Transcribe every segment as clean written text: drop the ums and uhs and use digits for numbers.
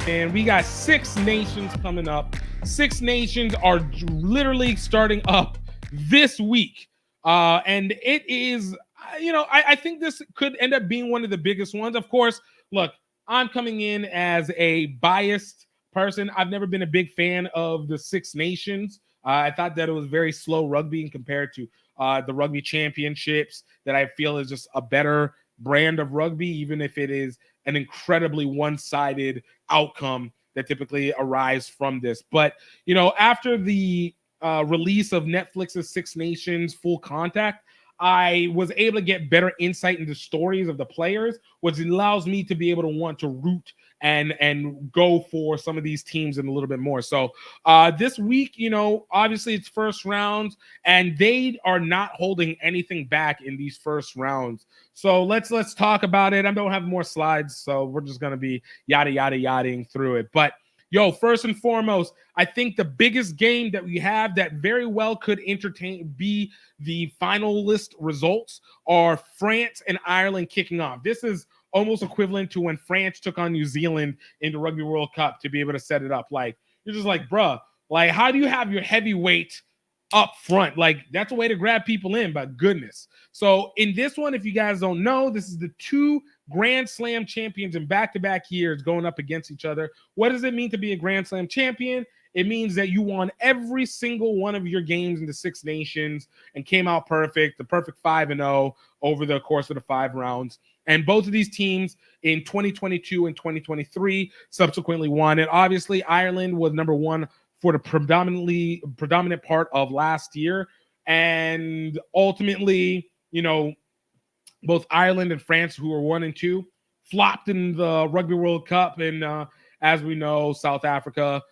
man. We got Six Nations coming up. Six Nations are literally starting up this week. And it is, I think this could end up being one of the biggest ones. Of course, look, I'm coming in as a biased person. I've never been a big fan of the Six Nations. I thought that it was very slow rugby in compared to the rugby championships that I feel is just a better brand of rugby, even if it is an incredibly one-sided outcome that typically arise from this. But, after the release of Netflix's Six Nations Full Contact, I was able to get better insight into stories of the players, which allows me to be able to want to root and go for some of these teams in a little bit more. So this week, obviously it's first rounds, and they are not holding anything back in these first rounds. So let's talk about it. I don't have more slides, so we're just gonna be yada through it. But first and foremost, I think the biggest game that we have that very well could be the finalist results are France and Ireland kicking off. This is almost equivalent to when France took on New Zealand in the Rugby World Cup to be able to set it up. Like, you're just like, bruh, like, how do you have your heavyweight up front? Like, that's a way to grab people in, but goodness. So in this one, if you guys don't know, this is the two Grand Slam champions in back-to-back years going up against each other. What does it mean to be a Grand Slam champion? It means that you won every single one of your games in the Six Nations and came out perfect, the perfect 5-0 over the course of the 5 rounds. And both of these teams in 2022 and 2023 subsequently won it. Obviously, Ireland was number one for the predominant part of last year. And ultimately, both Ireland and France, who were 1 and 2, flopped in the Rugby World Cup. And as we know, South Africa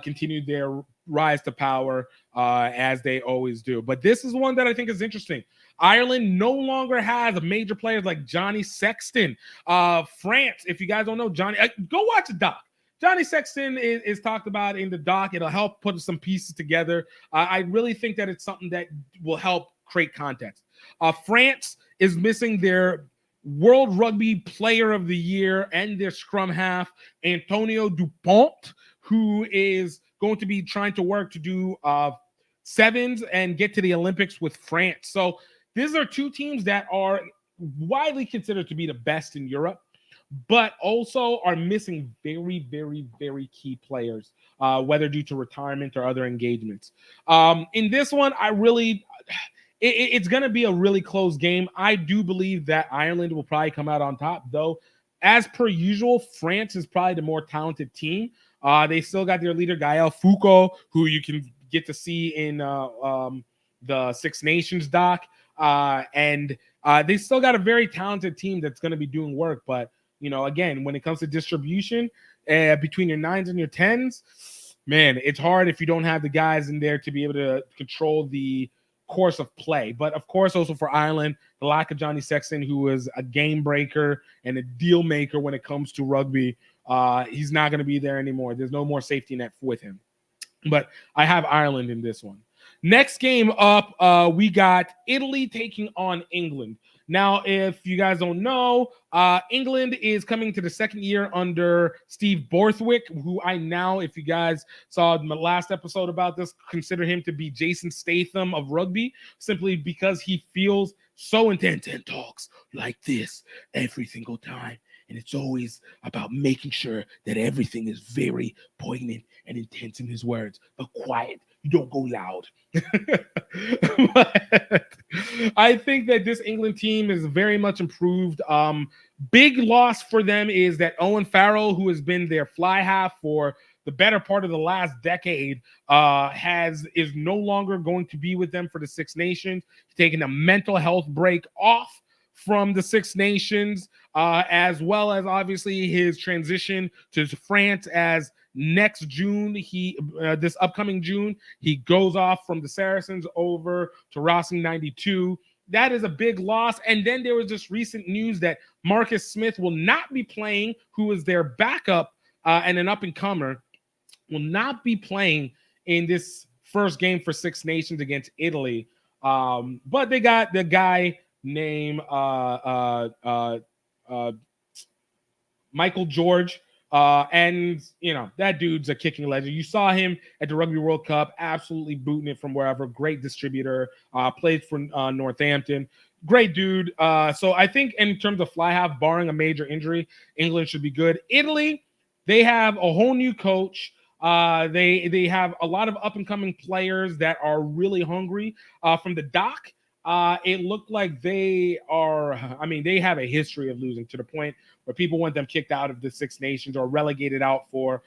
continued their rise to power as they always do. But this is one that I think is interesting. Ireland no longer has major players like Johnny Sexton. France, if you guys don't know Johnny, go watch the doc. Johnny Sexton is talked about in the doc. It'll help put some pieces together. I really think that it's something that will help create context. France is missing their World Rugby Player of the Year and their scrum half, Antonio Dupont, who is going to be trying to work to do sevens and get to the Olympics with France. So these are two teams that are widely considered to be the best in Europe, but also are missing very, very, very key players, whether due to retirement or other engagements. In this one, it's going to be a really close game. I do believe that Ireland will probably come out on top, though. As per usual, France is probably the more talented team. They still got their leader, Gaël Foucault, who you can get to see in the Six Nations doc. And they still got a very talented team that's going to be doing work. But, again, when it comes to distribution between your 9s and your 10s, man, it's hard if you don't have the guys in there to be able to control the course of play. But, of course, also for Ireland, the lack of Johnny Sexton, who is a game breaker and a deal maker when it comes to rugby, he's not going to be there anymore. There's no more safety net with him. But I have Ireland in this one. Next game up, we got Italy taking on England. Now, if you guys don't know, England is coming to the second year under Steve Borthwick, who I now, if you guys saw my last episode about this, consider him to be Jason Statham of rugby, simply because he feels so intense and talks like this every single time. And it's always about making sure that everything is very poignant and intense in his words, but quiet. You don't go loud. But I think that this England team is very much improved. Big loss for them is that Owen Farrell, who has been their fly half for the better part of the last decade, is no longer going to be with them for the Six Nations. He's taking a mental health break off from the Six Nations, as well as obviously his transition to France as next June, this upcoming June, he goes off from the Saracens over to Racing 92. That is a big loss. And then there was just recent news that Marcus Smith will not be playing, who is their backup and an up-and-comer, will not be playing in this first game for Six Nations against Italy. But they got the guy named Michael George, And that dude's a kicking legend. You saw him at the Rugby World Cup, absolutely booting it from wherever. Great distributor. Played for Northampton. Great dude. So I think in terms of fly half, barring a major injury, England should be good. Italy, they have a whole new coach. They have a lot of up and coming players that are really hungry. From the dock, it looked like they are. I mean, they have a history of losing to the point where people want them kicked out of the Six Nations or relegated out for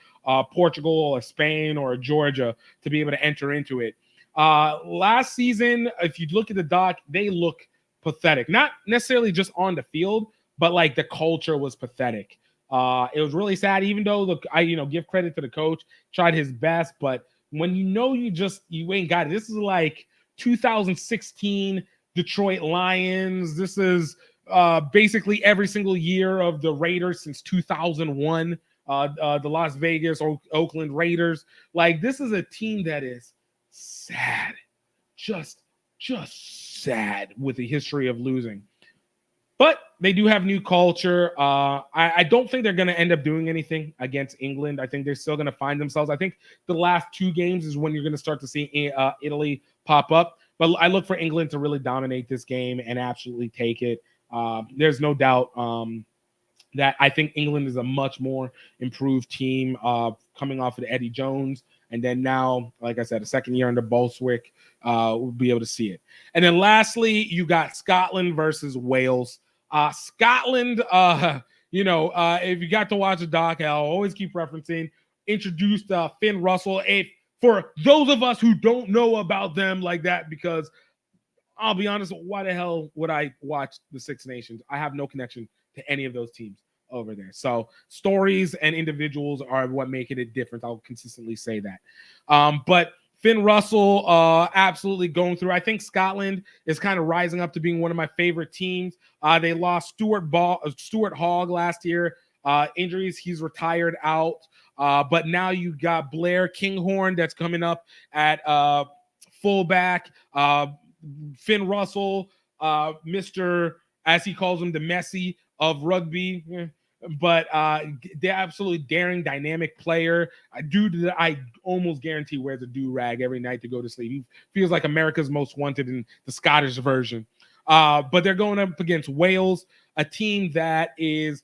Portugal or Spain or Georgia to be able to enter into it. Last season, if you look at the doc, they look pathetic. Not necessarily just on the field, but like the culture was pathetic. It was really sad, even though I give credit to the coach, tried his best, but when you ain't got it. This is like 2016 Detroit Lions. This is basically every single year of the Raiders since 2001. The Las Vegas or Oakland Raiders. Like, this is a team that is sad, just sad with a history of losing. But they do have new culture. I don't think they're going to end up doing anything against England. I think they're still going to find themselves. I think the last two games is when you're going to start to see Italy pop up. But I look for England to really dominate this game and absolutely take it. There's no doubt that I think England is a much more improved team coming off of Eddie Jones. And then now, like I said, a second year under Bolswick, we'll be able to see it. And then lastly, you got Scotland versus Wales. Scotland, if you got to watch the doc, I'll always keep referencing, introduced Finn Russell. For those of us who don't know about them like that, because I'll be honest, why the hell would I watch the Six Nations? I have no connection to any of those teams over there. So stories and individuals are what make it a difference. I'll consistently say that. But Finn Russell absolutely going through. I think Scotland is kind of rising up to being one of my favorite teams. They lost Stuart Hogg last year. Injuries, he's retired out. But now you got Blair Kinghorn that's coming up at fullback. Finn Russell, Mr. as he calls him, the Messi of rugby. But they're absolutely daring, dynamic player. A dude that I almost guarantee wears a do-rag every night to go to sleep. He feels like America's Most Wanted in the Scottish version. But they're going up against Wales, a team that is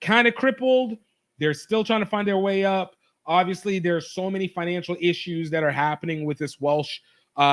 kind of crippled. They're still trying to find their way up. Obviously, there's so many financial issues that are happening with this Welsh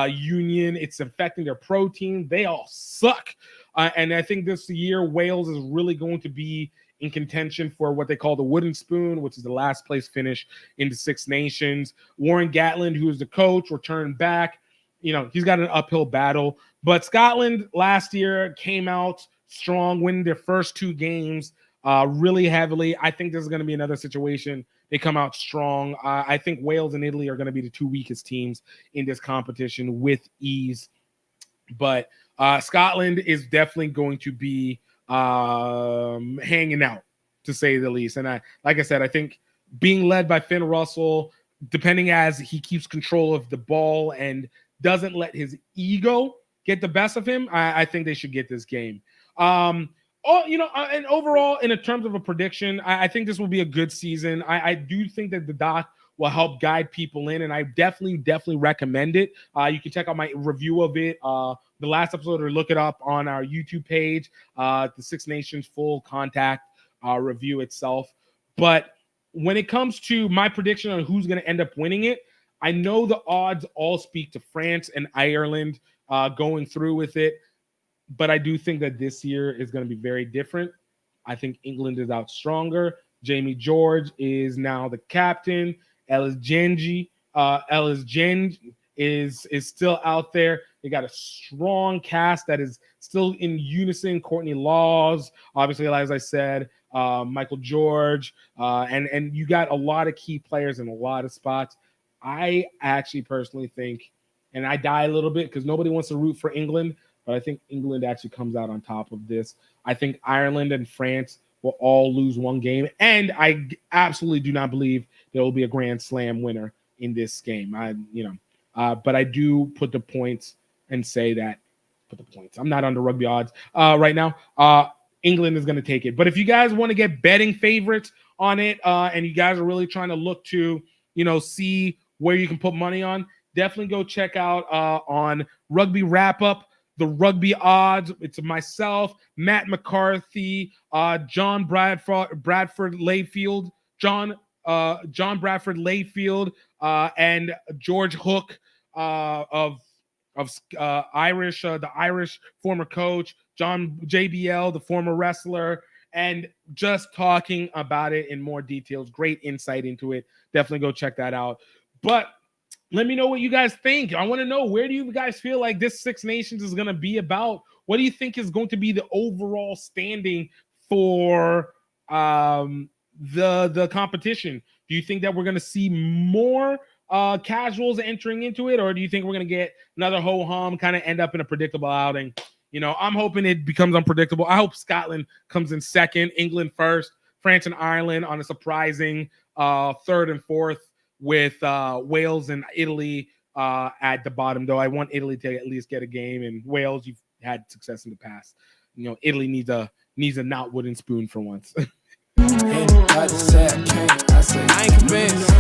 union. It's affecting their pro team. They all suck. And I think this year, Wales is really going to be in contention for what they call the wooden spoon, which is the last place finish in the Six Nations. Warren Gatland, who is the coach, returned back. He's got an uphill battle. But Scotland last year came out strong, winning their first two games really heavily. I think this is going to be another situation. They come out strong. I think Wales and Italy are going to be the two weakest teams in this competition with ease. But Scotland is definitely going to be hanging out, to say the least. And like I said, I think being led by Finn Russell, depending as he keeps control of the ball and doesn't let his ego get the best of him, I think they should get this game. And overall, in terms of a prediction, I think this will be a good season. I do think that the doc will help guide people in, and I definitely recommend it. You can check out my review of it, the last episode, or look it up on our YouTube page, the Six Nations full contact review itself. But when it comes to my prediction on who's going to end up winning it, I know the odds all speak to France and Ireland going through with it. But I do think that this year is going to be very different. I think England is out stronger. Jamie George is now the captain. Ellis Genji is still out there. They got a strong cast that is still in unison. Courtney Laws, obviously, as I said, Michael George, and you got a lot of key players in a lot of spots. I actually personally think, and I die a little bit because nobody wants to root for England, but I think England actually comes out on top of this. I think Ireland and France will all lose one game, and I absolutely do not believe there will be a Grand Slam winner in this game. But I do put the points and say that. Put the points. I'm not under rugby odds right now. England is going to take it. But if you guys want to get betting favorites on it, and you guys are really trying to look to, see where you can put money on, definitely go check out on Rugby Wrap Up, the Rugby Odds. It's myself, Matt McCarthy, John Bradford Layfield, John Bradford Layfield, and George Hook of Irish, the Irish former coach, John JBL, the former wrestler, and just talking about it in more details. Great insight into it. Definitely go check that out. But let me know what you guys think. I want to know, where do you guys feel like this Six Nations is going to be about? What do you think is going to be the overall standing for the competition? Do you think that we're going to see more casuals entering into it, or do you think we're going to get another ho-hum, kind of end up in a predictable outing? I'm hoping it becomes unpredictable. I hope Scotland comes in second, England first, France and Ireland on a surprising third and fourth, with Wales and Italy at the bottom, though. I want Italy to at least get a game, and Wales, you've had success in the past. Italy needs a not wooden spoon for once. I ain't convinced.